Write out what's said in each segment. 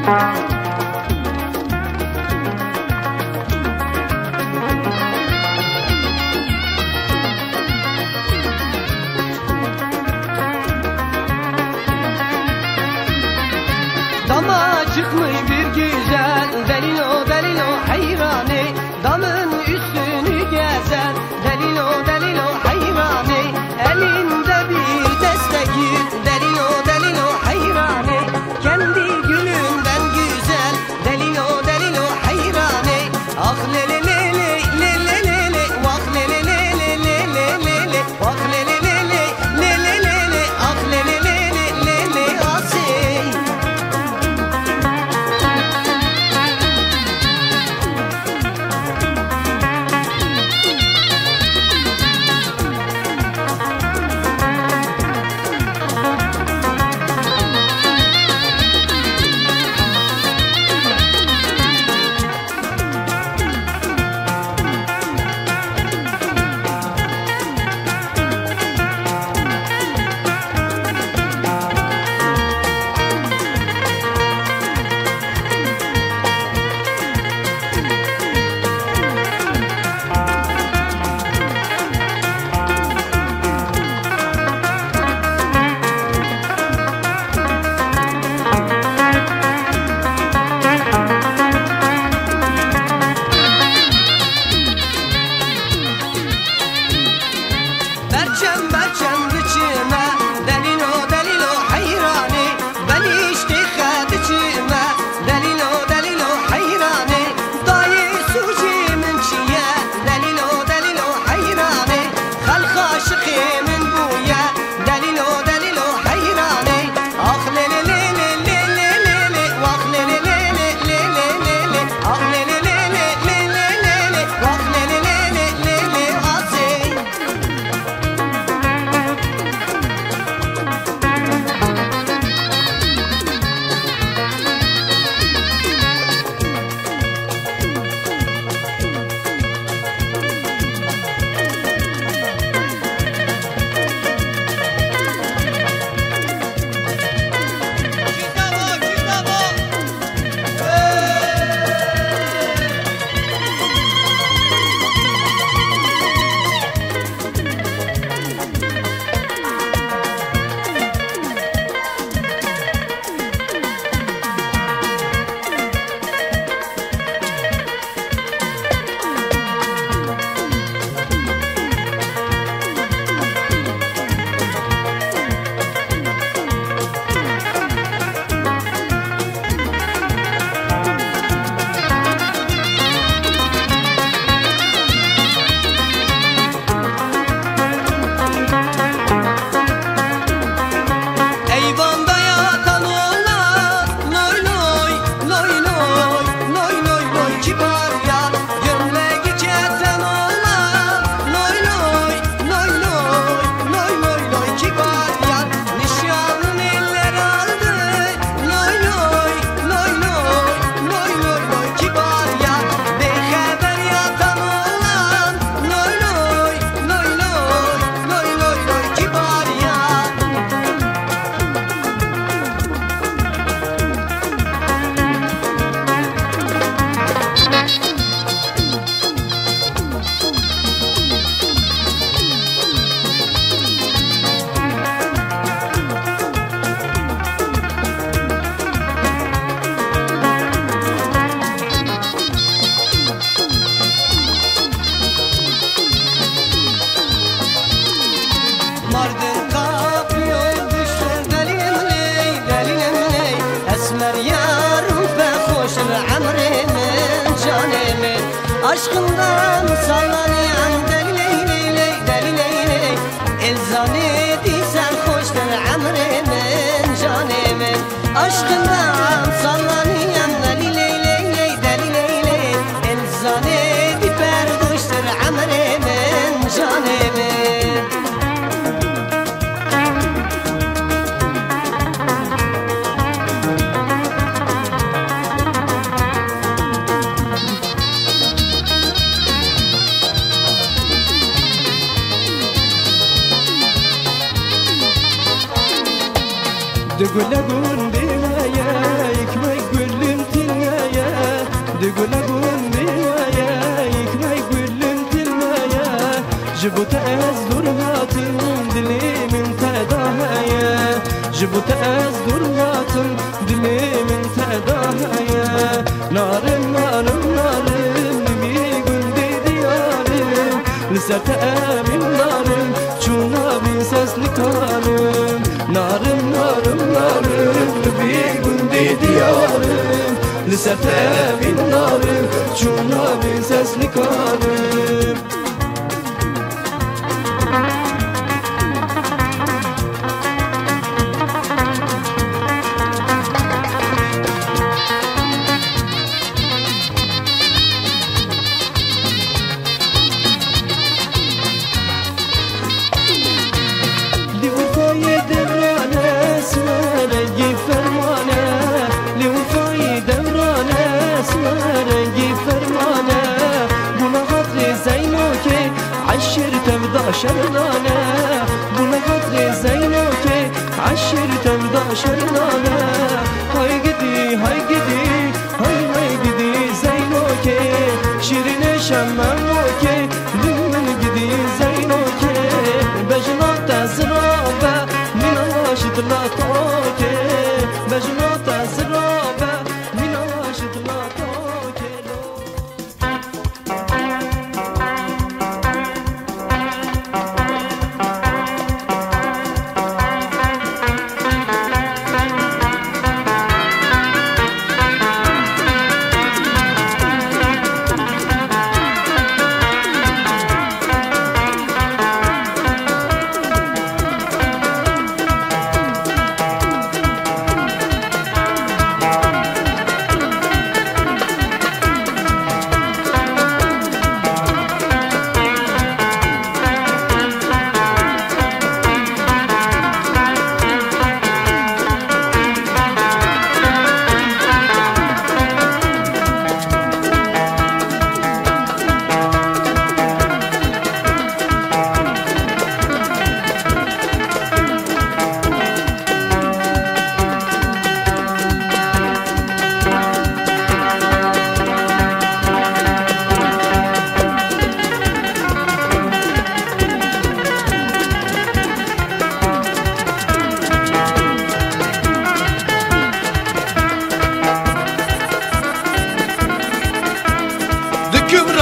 Dama çıkmış bir güzel, delilo delilo hayrani, damın üstünü gezer, delilo delilo hayrani, elinde bir destekir, delilo delilo hayrani, kendi gülünden güzel, delilo delilo hayrani, ah lele lele lele lele, vah lele lele lele lele, vah lele lele lele lele, ah lele lele lele asey. Berçem berçem biçime, delilo delilo hayrani, beni iştihat içime, delilo delilo hayrani, dayı sucimin çiye, delilo delilo hayrani, halk aşıkımın buya, delilo delilo hayrani, ah lele lele lele lele, vah lele lele lele lele, ah lele lele lele lele, vah lele lele lele asey. Eyvanda yatan oğlan, loy loy, loy loy, loy loy loy kibar ya. Gömleği kesen oğlan, loy loy, loy loy, loy loy loy kibar ya. Nişanın eller aldı, loy loy, loy loy, loy loy loy kibar ya. Beyhaber yatan oğlan, loy loy, loy loy, loy loy loy kibar ya. Mardin kapıyor düşür delilimley, delilimley, esmer yarım be hoşur amrimin canimin, aşkından sallanayan delileyley, delileyley, elzani sen hoştur amrimin canimin, aşkından sallanayan delileyley, delileyley, elzani berduştur amrimin canimin. دقول لقون بينا يا يكمل نارم نارم نارم نمیگون دیدیارم لسر تأمین نارم چون نبین سس نکارم نارم نارم نارم نمیگون دیدیارم لسر تأمین نارم چون نبین سس نکارم شرنانه بنا خاطر زینو که عشرتم دا شرنانه های گدی های گدی های گدی زینو که شیرین شممو که من گدی زینو که بجنات زرابه من عاشق لا تو که بجنات زرابه من عاشق لا تو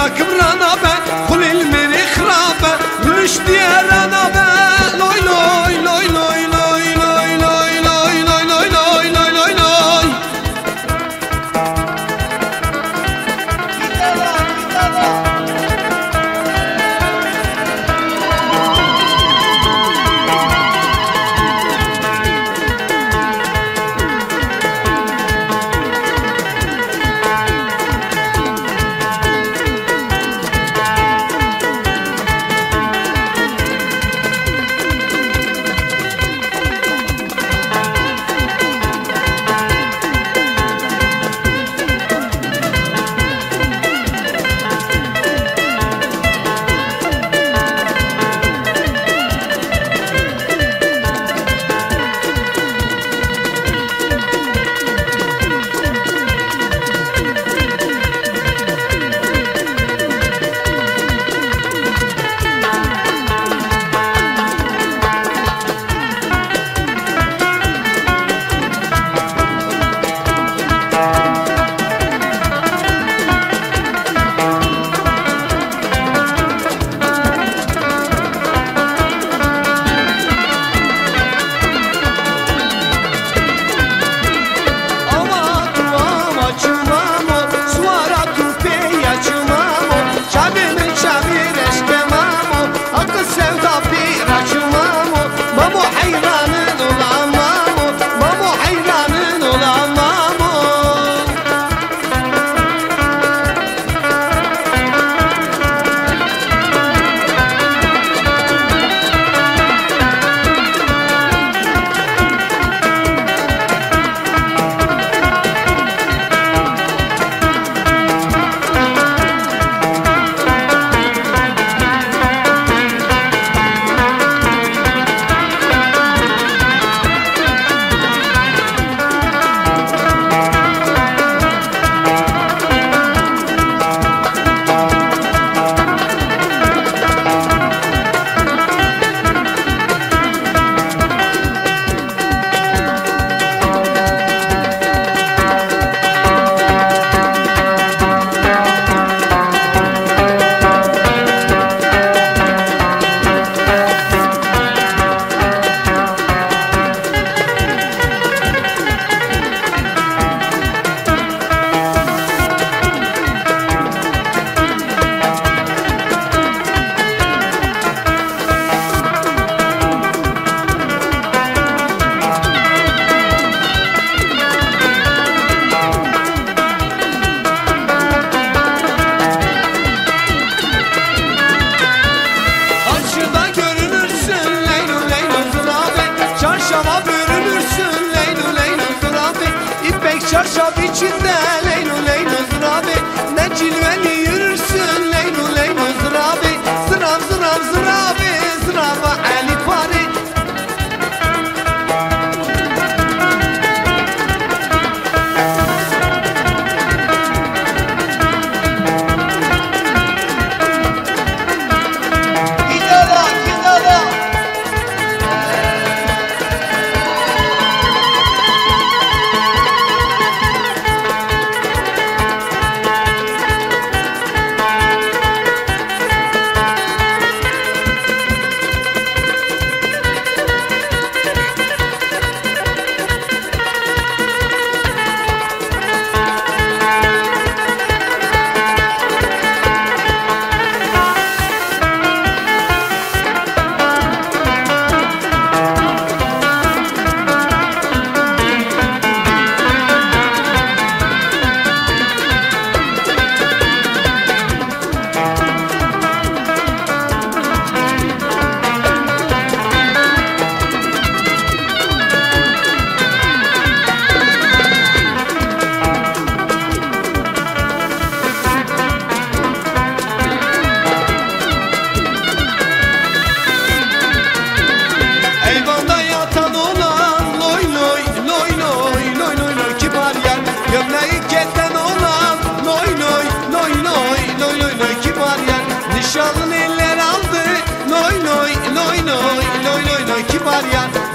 كبرانا با خل المري خرابة مش ديالانا با لوي لوي لوي لوي لوي لوي لوي لوي لوي لوي لوي لوي لوي içinde Leylo Leylo zırabi, ne cilveli yürürsün Leylo Leylo zırabi, zırab zırab zırabi, zıraba Ali Pari.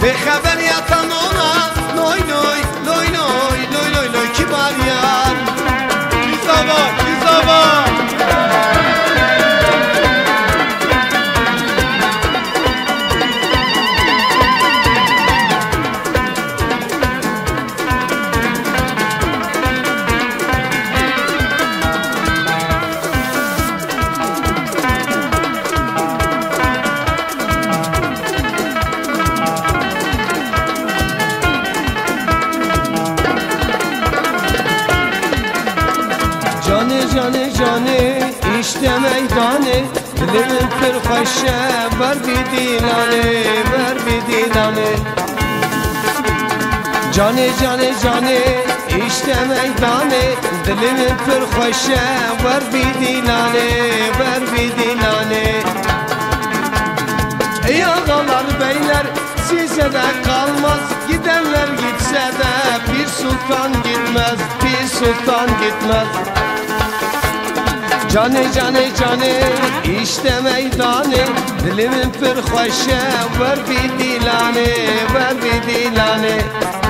Ve haber yatan ona Noy noy noy noy noy noy noy kibar yar. Güzel bak Canı işte meydanı, dilimin pürhaşe ver bir dilanı, ver bir dilanı. Canı işte meydanı, dilimin pürhaşe ver bir dilanı, ver bir dilanı. Ey ağalar beyler size de kalmaz, gidenler gitse de bir sultan gitmez, bir sultan gitmez. Canı işte meydanı, dilimin pürhaşe ver bir dilanı, ver bir dilanı.